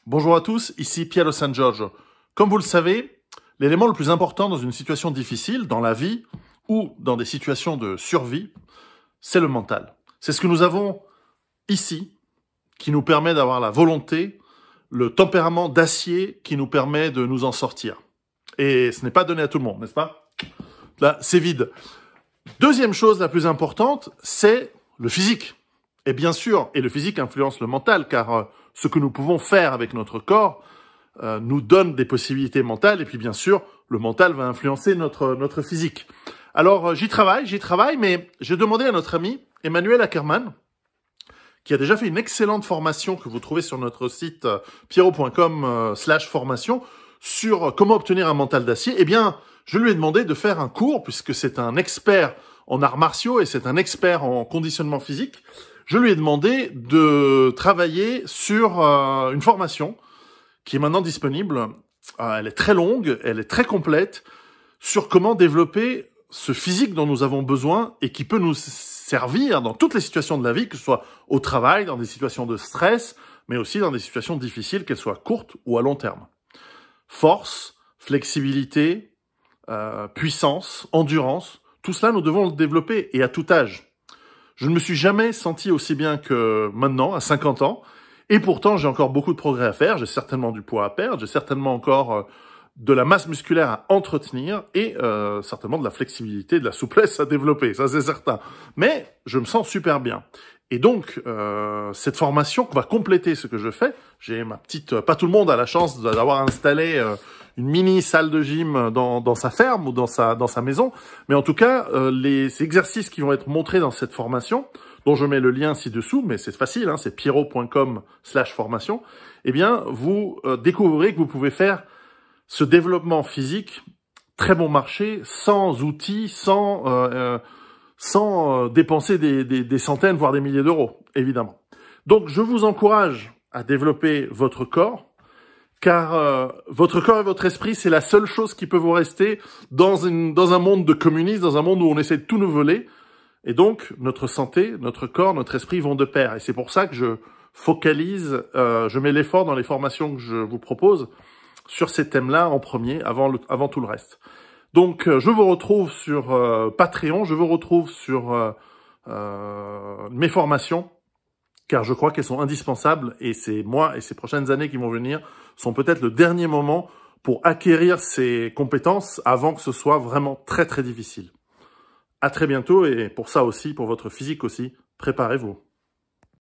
Bonjour à tous, ici Piero San Giorgio. Comme vous le savez, l'élément le plus important dans une situation difficile, dans la vie ou dans des situations de survie, c'est le mental. C'est ce que nous avons ici, qui nous permet d'avoir la volonté, le tempérament d'acier qui nous permet de nous en sortir. Et ce n'est pas donné à tout le monde, n'est-ce pas? Là, c'est vide. Deuxième chose la plus importante, c'est le physique. Et bien sûr, et le physique influence le mental, car ce que nous pouvons faire avec notre corps nous donne des possibilités mentales, et puis bien sûr, le mental va influencer notre physique. Alors, j'y travaille, mais j'ai demandé à notre ami Emmanuel Ackerman, qui a déjà fait une excellente formation que vous trouvez sur notre site piero.com/formation, sur comment obtenir un mental d'acier. Eh bien, je lui ai demandé de faire un cours, puisque c'est un expert en arts martiaux et c'est un expert en conditionnement physique. Je lui ai demandé de travailler sur une formation qui est maintenant disponible. Elle est très longue, elle est très complète, sur comment développer ce physique dont nous avons besoin et qui peut nous servir dans toutes les situations de la vie, que ce soit au travail, dans des situations de stress, mais aussi dans des situations difficiles, qu'elles soient courtes ou à long terme. Force, flexibilité, puissance, endurance, tout cela, nous devons le développer, et à tout âge. Je ne me suis jamais senti aussi bien que maintenant, à 50 ans, et pourtant j'ai encore beaucoup de progrès à faire, j'ai certainement du poids à perdre, j'ai certainement encore de la masse musculaire à entretenir, et certainement de la flexibilité, de la souplesse à développer, ça c'est certain. Mais je me sens super bien. Et donc, cette formation va compléter ce que je fais. J'ai ma petite... Pas tout le monde a la chance d'avoir installé une mini salle de gym dans sa ferme ou dans sa maison. Mais en tout cas, les exercices qui vont être montrés dans cette formation, dont je mets le lien ci-dessous, mais c'est facile, hein, c'est piero.com/formation, eh bien, vous découvrirez que vous pouvez faire ce développement physique très bon marché, sans outils, sans dépenser des centaines, voire des milliers d'euros, évidemment. Donc, je vous encourage à développer votre corps, car votre corps et votre esprit, c'est la seule chose qui peut vous rester dans un monde de communisme, dans un monde où on essaie de tout nous voler. Et donc, notre santé, notre corps, notre esprit vont de pair. Et c'est pour ça que je focalise, je mets l'effort dans les formations que je vous propose sur ces thèmes-là en premier, avant tout le reste. Donc, je vous retrouve sur Patreon, je vous retrouve sur mes formations, car je crois qu'elles sont indispensables, et ces mois et ces prochaines années qui vont venir sont peut-être le dernier moment pour acquérir ces compétences avant que ce soit vraiment très très difficile. À très bientôt, et pour ça aussi, pour votre physique aussi, préparez-vous.